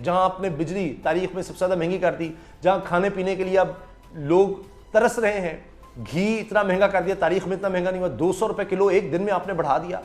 जहां आपने बिजली तारीख में सबसे ज़्यादा महंगी कर दी, जहां खाने पीने के लिए अब लोग तरस रहे हैं, घी इतना महंगा कर दिया, तारीख में इतना महंगा नहीं हुआ, 200 रुपए किलो एक दिन में आपने बढ़ा दिया।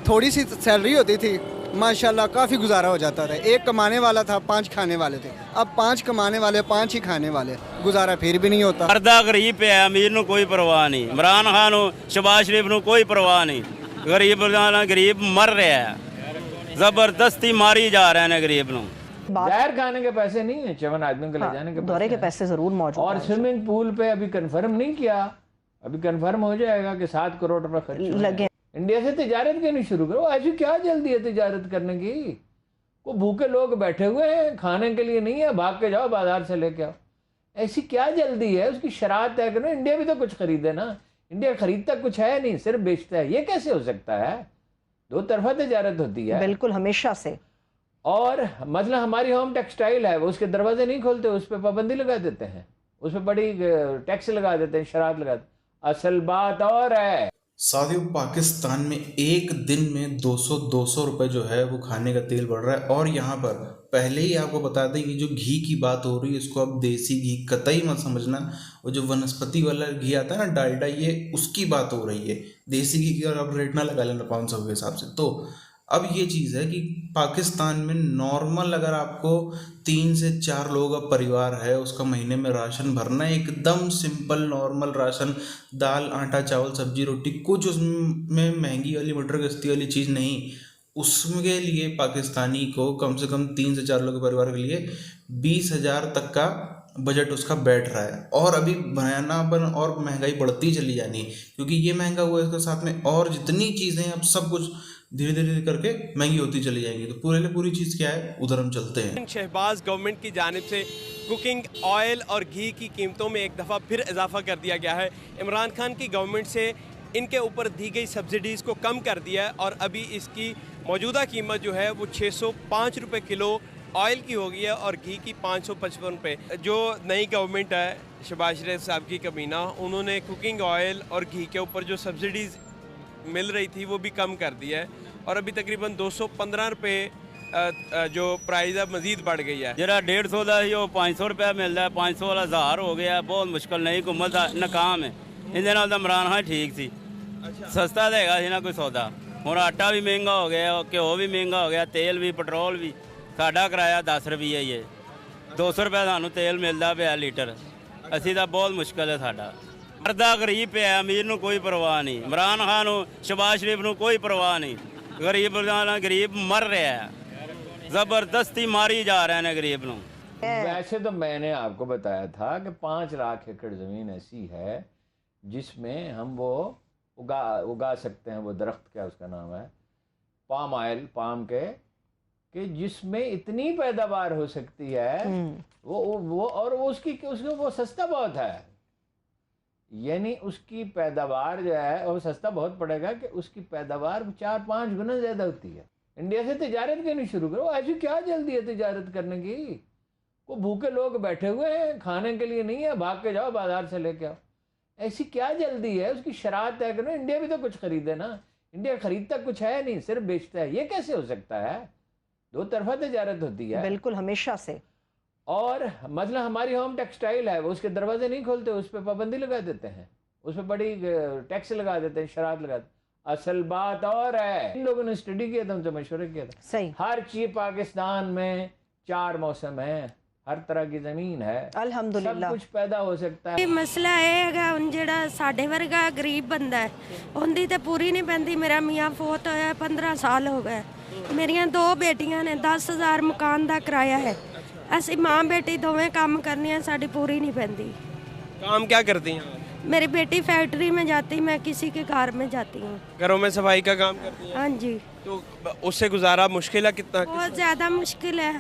थोड़ी सी सैलरी होती थी, माशाल्लाह काफ़ी गुजारा हो जाता था। एक कमाने वाला था, 5 खाने वाले थे। अब 5 कमाने वाले, 5 ही खाने वाले, गुजारा फिर भी नहीं होता। मरदा गरीब पे है, अमीर ਨੂੰ कोई परवाह नहीं, इमरान खान ਨੂੰ शहबाज शरीफ ਨੂੰ कोई परवाह नहीं। गरीब मर रहा है, जबरदस्ती मारी जा रहे हैं गरीब ਨੂੰ। जहर खाने के पैसे नहीं है, 54 आदमियों को ले जाने के दौरे के पैसे जरूर मौजूद और स्विमिंग पूल पे अभी कंफर्म नहीं किया, अभी कंफर्म हो जाएगा कि 7 करोड़ रुपए खर्च लगे। इंडिया से तिजारत क्यों नहीं शुरू करो? ऐसी क्या जल्दी है तिजारत करने की? वो भूखे लोग बैठे हुए हैं, खाने के लिए नहीं है, भाग के जाओ बाजार से लेके आओ। ऐसी क्या जल्दी है? उसकी शराब तय करो। इंडिया भी तो कुछ खरीदे ना, इंडिया खरीदता कुछ है नहीं, सिर्फ बेचता है। ये कैसे हो सकता है? दो तरफा तिजारत होती है। बिल्कुल, हमेशा से। और मतलब हमारी होम टेक्सटाइल है, वो उसके दरवाजे नहीं खोलते, उस पर पाबंदी लगा देते हैं, उस पर बड़ी टैक्स लगा देते हैं, शराब लगा देते। असल बात और है साथियों, पाकिस्तान में एक दिन में 200 रुपए जो है वो खाने का तेल बढ़ रहा है। और यहाँ पर पहले ही आपको बता दें कि जो घी की बात हो रही है, इसको आप देसी घी कतई मत समझना। वो जो वनस्पति वाला घी आता है ना, डालडा, ये उसकी बात हो रही है। देसी घी की अगर आप रेट ना लगा लेना 500 के हिसाब से। तो अब ये चीज़ है कि पाकिस्तान में नॉर्मल अगर आपको 3 से 4 लोगों का परिवार है, उसका महीने में राशन भरना है, एकदम सिंपल नॉर्मल राशन, दाल, आटा, चावल, सब्जी, रोटी, कुछ उसमें महंगी वाली मटर गश्ती वाली चीज़ नहीं। उसके लिए पाकिस्तानी को कम से कम 3 से 4 लोगों के परिवार के लिए 20,000 तक का बजट उसका बैठ रहा है। और अभी भयानक और महंगाई बढ़ती चली जानी है, क्योंकि ये महंगा हुआ है, इसके साथ में और जितनी चीज़ें अब सब कुछ धीरे धीरे करके महंगी होती चली जाएंगी। तो पूरी चीज़ क्या है, उधर हम चलते हैं। शहबाज गवर्नमेंट की जानिब से कुकिंग ऑयल और घी की कीमतों में एक दफ़ा फिर इजाफा कर दिया गया है। इमरान खान की गवर्नमेंट से इनके ऊपर दी गई सब्सिडीज़ को कम कर दिया है और अभी इसकी मौजूदा कीमत जो है वो 605 रुपये किलो ऑयल की हो गई है और घी की 555 रुपये। जो नई गवर्नमेंट है शहबाज शरीफ साहब की कमीना, उन्होंने कुकिंग ऑयल और घी के ऊपर जो सब्सिडीज़ मिल रही थी वो भी कम कर दिया है और अभी तकरीबन 215 रुपये जो प्राइस है मजीद बढ़ गई है। जरा 150 का ही 500 रुपया मिल रहा है, 500 वाला 1000 हो गया। बहुत मुश्किल नहीं, घूमत नाकाम है। इनके नाल तो इमरान खान ठीक सी, सस्ता देगा ना कोई सौदा। हुण आटा भी महंगा हो गया, घ्यो भी महंगा हो गया, तेल भी, पेट्रोल भी। साडा किराया 10 रुपये ही है, 200 रुपये सानू तेल मिलता पाया लीटर। असी तो बहुत मुश्किल है साडा। मरदा गरीब पे है, अमीर ਨੂੰ कोई परवाह नहीं, इमरान खान ਨੂੰ शहबाज शरीफ ਨੂੰ कोई परवाह नहीं। गरीब मर रहा है, जबरदस्ती मारी जा रहे हैं गरीब ਨੂੰ। वैसे तो मैंने आपको बताया था कि 5 लाख एकड़ ज़मीन ऐसी है जिसमें हम वो उगा सकते हैं। वो दरख्त, क्या उसका नाम है, पाम ऑयल, पाम के, कि जिसमें इतनी पैदावार हो सकती है वो और वो उसको वो सस्ता बहुत है। यानी उसकी पैदावार जो है वो सस्ता बहुत पड़ेगा कि उसकी पैदावार 4-5 गुना ज़्यादा होती है। इंडिया से तिजारत क्यों नहीं शुरू करो? ऐसी क्या जल्दी है तिजारत करने की? वो भूखे लोग बैठे हुए हैं, खाने के लिए नहीं है, भाग के जाओ बाजार से लेके आओ। ऐसी क्या जल्दी है? उसकी शराब तय करो। इंडिया भी तो कुछ खरीदे ना, इंडिया खरीदता कुछ है नहीं, सिर्फ बेचता है। ये कैसे हो सकता है? दो तरफा तिजारत होती है। बिल्कुल, हमेशा से। और मतलब हमारी होम टेक्सटाइल है, वो उसके दरवाजे नहीं खोलते, उस पर पाबंदी लगा देते हैं, उस पर बड़ी टैक्स लगा देते हैं, शराब लगा देते। असल बात और है, इन लोगों ने स्टडी किया था, उनसे मशवरे किया था। सही। हर चीज पाकिस्तान में 4 मौसम है, हर तरह की जमीन है, अल्हम्दुलिल्लाह, सब कुछ पैदा हो सकता है। मसला ਇਹ ਹੈਗਾ ਹੁਣ ਜਿਹੜਾ ਸਾਡੇ ਵਰਗਾ ਗਰੀਬ ਬੰਦਾ ਹੈ ਉਹਦੀ ਤੇ ਪੂਰੀ ਨਹੀਂ ਪੈਂਦੀ। ਮੇਰਾ ਮੀਆਂ ਫੌਤ ਹੋਇਆ 15 ਸਾਲ ਹੋ ਗਏ। ਮੇਰੀਆਂ 2 ਬੇਟੀਆਂ ਨੇ, 10,000 ਮਕਾਨ ਦਾ ਕਿਰਾਇਆ ਹੈ। ਅਸੀਂ ਮਾਂ बेटी दोवें काम करनी है, साड़ी पूरी नहीं पैंदी। काम क्या करती हैं? मेरी बेटी फैक्ट्री में जाती, मैं किसी के घर में जाती हूँ। घरों में सफाई का काम करती हैं? हाँ जी। तो उससे गुजारा मुश्किल है कितना? बहुत ज़्यादा मुश्किल है।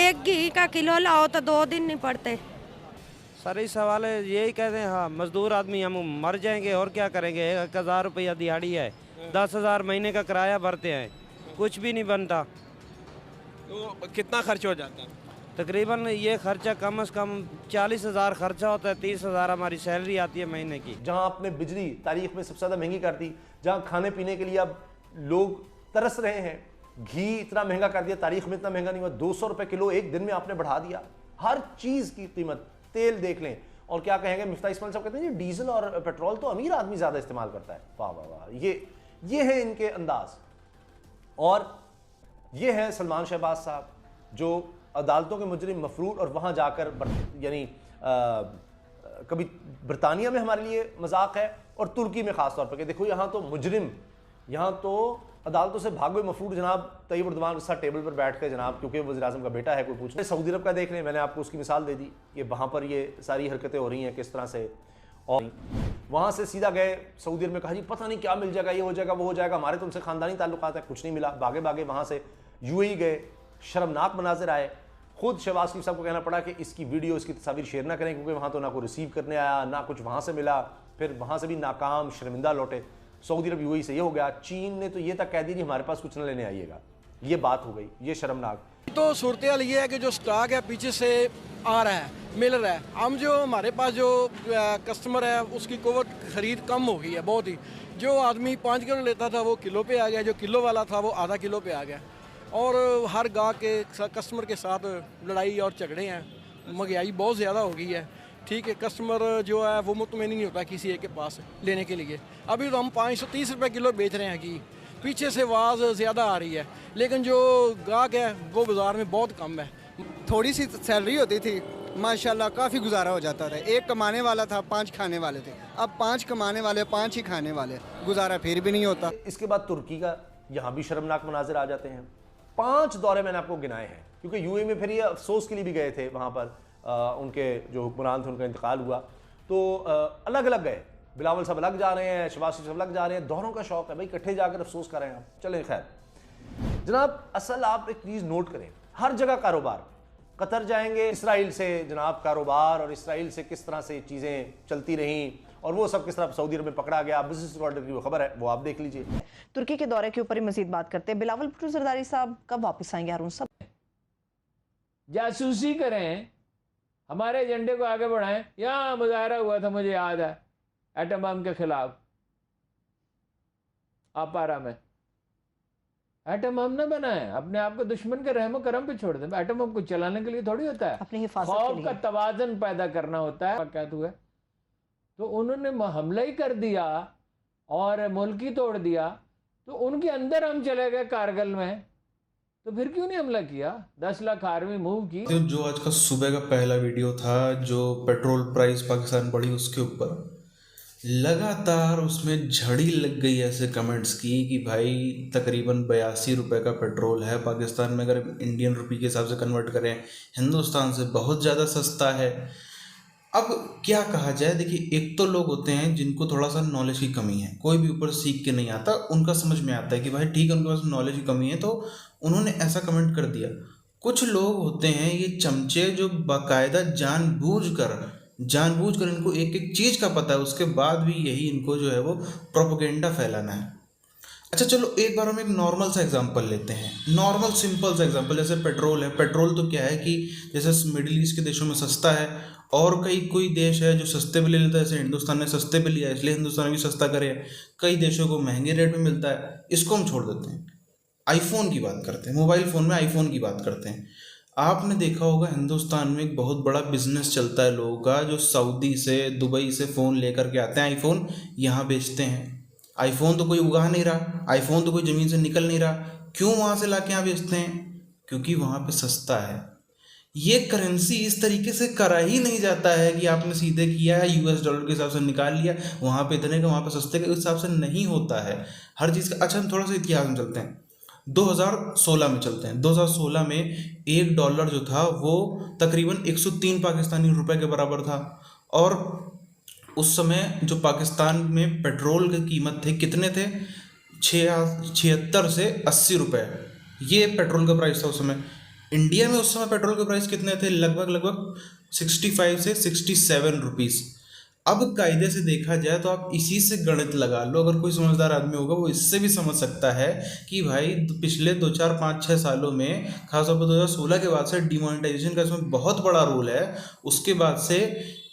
एक घी का किलो लाओ तो 2 दिन नहीं पड़ते। सारे सवाल यही कहते हैं, हाँ मजदूर आदमी हम मर जाएंगे और क्या करेंगे। 1,000 रुपया दिहाड़ी है, 10,000 महीने का किराया भरते हैं, कुछ भी नहीं बनता। तो कितना खर्च हो जाता है? तकरीबन ये खर्चा कम से कम 40,000 खर्चा होता है, 30,000 हमारी सैलरी आती है महीने की। जहां आपने बिजली तारीख में सबसे ज़्यादा महंगी कर दी, जहां खाने पीने के लिए अब लोग तरस रहे हैं, घी इतना महंगा कर दिया, तारीख में इतना महंगा नहीं हुआ, 200 रुपए किलो एक दिन में आपने बढ़ा दिया। हर चीज की कीमत, तेल देख लें। और क्या कहेंगे मिफ्ता इस्माइल साहब, कहते हैं जी डीजल और पेट्रोल तो अमीर आदमी ज्यादा इस्तेमाल करता है। वाह वाह वाह, ये है इनके अंदाज। और ये है सलमान शहबाज साहब जो अदालतों के मुजरिम मफरूर, और वहां जाकर यानी कभी बरतानिया में हमारे लिए मजाक है और तुर्की में खास तौर पर कि देखो यहाँ तो मुजरिम, यहाँ तो अदालतों से भागे मफरूर जनाब तैयब उर्दवान के साथ टेबल पर बैठ कर जनाब, क्योंकि वज़ीर आज़म का बेटा है, कोई पूछ रहे। सऊदी अरब का देख लें, मैंने आपको उसकी मिसाल दे दी कि वहाँ पर ये सारी हरकतें हो रही हैं किस तरह से। और वहाँ से सीधा गए सऊदी अरब में, कहा जी पता नहीं क्या मिल जाएगा, ये हो जाएगा वो हो जाएगा, हमारे तो उनसे ख़ानदानी ताल्लुकात है, कुछ नहीं मिला। भागे भागे वहाँ से यूएई गए, शर्मनाक मनाजिर आए। खुद शहबाज शरीफ साहब को कहना पड़ा कि इसकी वीडियो, इसकी तस्वीर शेयर ना करें, क्योंकि वहाँ तो ना कोई रिसीव करने आया, ना कुछ वहाँ से मिला। फिर वहाँ से भी नाकाम, शर्मिंदा लौटे। सऊदी अरब यूएई से ये हो गया। चीन ने तो ये तक कह दी जी हमारे पास कुछ न लेने आइएगा। ये बात हो गई, ये शर्मनाक। तो सूरत हाल ये है कि जो स्टॉक है पीछे से आ रहा है, मिल रहा है। हम जो हमारे पास जो कस्टमर है उसकी कुव्वत खरीद कम हो गई है बहुत ही। जो आदमी 5 किलो लेता था वो किलो पे आ गया, जो किलो वाला था वो आधा किलो पे आ गया। और हर गाहक के कस्टमर के साथ लड़ाई और झगड़े हैं, महंगाई बहुत ज़्यादा हो गई है। ठीक है, कस्टमर जो है वो मुतमईन नहीं होता किसी एक के पास लेने के लिए। अभी तो हम 530 रुपये किलो बेच रहे हैं घी, पीछे से आवाज़ ज़्यादा आ रही है, लेकिन जो गाहक है वो बाज़ार में बहुत कम है। थोड़ी सी सैलरी होती थी माशाल्लाह काफ़ी गुजारा हो जाता था। एक कमाने वाला था, 5 खाने वाले थे। अब 5 कमाने वाले, 5 ही खाने वाले, गुजारा फिर भी नहीं होता। इसके बाद तुर्की का, यहाँ भी शर्मनाक मनाजिर आ जाते हैं। 5 दौरे मैंने आपको गिनाए हैं, क्योंकि यूएई में फिर ये अफसोस के लिए भी गए थे। वहाँ पर उनके जो हुक्मरान थे उनका इंतकाल हुआ, तो अलग अलग गए। बिलावल साहब अलग जा रहे हैं, शहबाज शरीफ साहब अलग जा रहे हैं। दोनों का शौक है भाई, इकट्ठे जाकर अफसोस कर रहे हैं आप। चलें खैर जनाब, असल आप एक चीज़ नोट करें, हर जगह कारोबार। कतर जाएंगे, इसराइल से जनाब कारोबार, और इसराइल से किस तरह से चीज़ें चलती रहीं, और वो सब किस तरह सऊदी अरब में पकड़ा गया। बिजनेस ऑर्डर की वो खबर है, वो आप देख लीजिए। तुर्की के दौरे के ऊपर ही मजीद बात करते हैं। बिलावल भुट्टो जरदारी साहब कब वापस आएंगे? हारून साहब जासूसी करें, हमारे एजेंडे को आगे बढ़ाएं। यहाँ मुजाहरा हुआ था, मुझे याद है, एटम बम के खिलाफ आपारा में। एटम बम न बनाए, अपने आप को दुश्मन के रहमो करम पे छोड़ दें। एटम बम को चलाने के लिए थोड़ी होता है, अपनी हिफाजत के खौफ लिए। का तवाजन पैदा करना होता है। क्या हुआ, तो उन्होंने हमला ही कर दिया और मुल्क ही तोड़ दिया। तो उनके अंदर हम चले गए कारगिल में, तो फिर क्यों नहीं हमला किया? 10 लाख आर्मी मूव की। तो जो आज का सुबह का पहला वीडियो था, जो पेट्रोल प्राइस पाकिस्तान बढ़ी उसके ऊपर, लगातार उसमें झड़ी लग गई ऐसे कमेंट्स की कि भाई तकरीबन 82 रुपये का पेट्रोल है पाकिस्तान में, अगर इंडियन रुपये के हिसाब से कन्वर्ट करें हिंदुस्तान से बहुत ज़्यादा सस्ता है। अब क्या कहा जाए, देखिए एक तो लोग होते हैं जिनको थोड़ा सा नॉलेज की कमी है, कोई भी ऊपर सीख के नहीं आता, उनका समझ में आता है कि भाई ठीक है उनके पास नॉलेज की कमी है तो उन्होंने ऐसा कमेंट कर दिया। कुछ लोग होते हैं ये चमचे जो बाकायदा जानबूझकर इनको एक एक चीज़ का पता है, उसके बाद भी यही इनको जो है वो प्रोपेगेंडा फैलाना है। अच्छा चलो एक बार हम एक नॉर्मल सा एग्जांपल लेते हैं, नॉर्मल सिंपल सा एग्जांपल, जैसे पेट्रोल है। पेट्रोल तो क्या है कि जैसे मिडिल ईस्ट के देशों में सस्ता है, और कोई देश है जो सस्ते पे ले लेता है, जैसे हिंदुस्तान ने सस्ते पे लिया इसलिए हिंदुस्तान भी सस्ता करे। कई देशों को महंगे रेट में मिलता है, इसको हम छोड़ देते हैं। आईफोन की बात करते हैं, मोबाइल फ़ोन में आईफोन की बात करते हैं। आपने देखा होगा हिंदुस्तान में एक बहुत बड़ा बिजनेस चलता है लोगों का, जो सऊदी से दुबई से फ़ोन लेकर के आते हैं, आईफोन यहाँ बेचते हैं। आईफोन तो कोई उगा नहीं रहा, आईफोन तो कोई ज़मीन से निकल नहीं रहा, क्यों वहाँ से ला के यहाँ बेचते हैं? क्योंकि वहाँ पे सस्ता है। ये करेंसी इस तरीके से करा ही नहीं जाता है कि आपने सीधे किया है US डॉलर के हिसाब से निकाल लिया, वहाँ पे इतने का वहाँ पे सस्ते के हिसाब से नहीं होता है हर चीज़ का। अच्छा हम थोड़ा सा इतिहास में चलते हैं, 2016 में चलते हैं। 2016 में $1 जो था वो तकरीबन 103 पाकिस्तानी रुपए के बराबर था, और उस समय जो पाकिस्तान में पेट्रोल की कीमत थे कितने थे, 76 से 80 रुपए, ये पेट्रोल का प्राइस था उस समय। इंडिया में उस समय पेट्रोल के प्राइस कितने थे, लगभग 65 से 67 रुपीज़। अब कायदे से देखा जाए तो आप इसी से गणित लगा लो, अगर कोई समझदार आदमी होगा वो इससे भी समझ सकता है कि भाई पिछले 2, 4, 5, 6 सालों में, खासतौर पर 2016 के बाद से डिमोनेटाइजेशन का इसमें बहुत बड़ा रोल है। उसके बाद से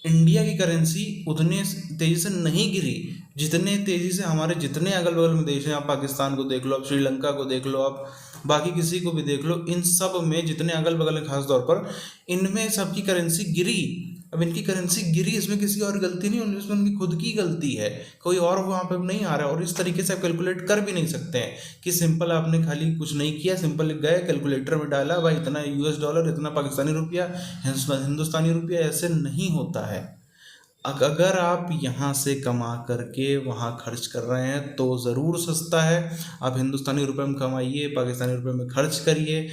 इंडिया की करेंसी उतने तेज़ी से नहीं गिरी जितने तेज़ी से हमारे जितने अगल बगल में देश हैं। आप पाकिस्तान को देख लो, आप श्रीलंका को देख लो, आप बाकी किसी को भी देख लो, इन सब में जितने अगल बगल हैं खास तौर पर, इनमें सबकी करेंसी गिरी। अब इनकी करेंसी गिरी, इसमें किसी और गलती नहीं, इसमें उनकी खुद की गलती है, कोई और वहाँ पे नहीं आ रहा है। और इस तरीके से आप कैलकुलेट कर भी नहीं सकते हैं कि सिंपल आपने खाली कुछ नहीं किया, सिंपल गए कैलकुलेटर में डाला भाई इतना $, इतना पाकिस्तानी रुपया, हिंदुस्तानी रुपया, ऐसे नहीं होता है। अगर आप यहाँ से कमा करके वहाँ खर्च कर रहे हैं तो ज़रूर सस्ता है। आप हिंदुस्तानी रुपये में कमाइए, पाकिस्तानी रुपये में खर्च करिए।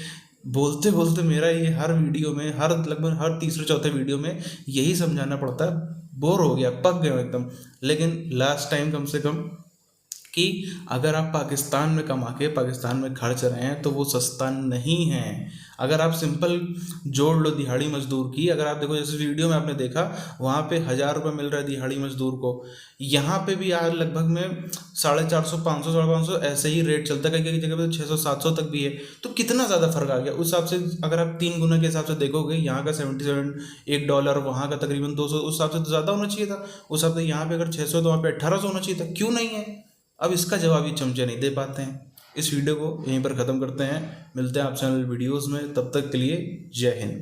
बोलते बोलते मेरा ये हर वीडियो में, लगभग हर तीसरे चौथे वीडियो में यही समझाना पड़ता है, बोर हो गया, पक गया एकदम। लेकिन लास्ट टाइम कम से कम कि अगर आप पाकिस्तान में कमा के पाकिस्तान में खर्च रहे हैं तो वो सस्ता नहीं है। अगर आप सिंपल जोड़ लो दिहाड़ी मजदूर की, अगर आप देखो जैसे वीडियो में आपने देखा वहाँ पे 1000 रुपये मिल रहा है दिहाड़ी मजदूर को, यहाँ पे भी यार लगभग में 450, 500, 550 ऐसे ही रेट चलता है, कई जगह पे 600, 700 तक भी है। तो कितना ज़्यादा फर्क आ गया उस हिसाब से। अगर आप 3 गुना के हिसाब से देखोगे, यहाँ का 77, $1, वहाँ का तकरीबन 200, उस हिसाब से तो ज़्यादा होना चाहिए था। उस हिसाब से यहाँ पे अगर 600 तो वहाँ पे 1800 होना चाहिए था, क्यों नहीं है? अब इसका जवाब ये चमचे नहीं दे पाते हैं। इस वीडियो को यहीं पर ख़त्म करते हैं, मिलते हैं आप चैनल वीडियोज़ में, तब तक के लिए जय हिंद।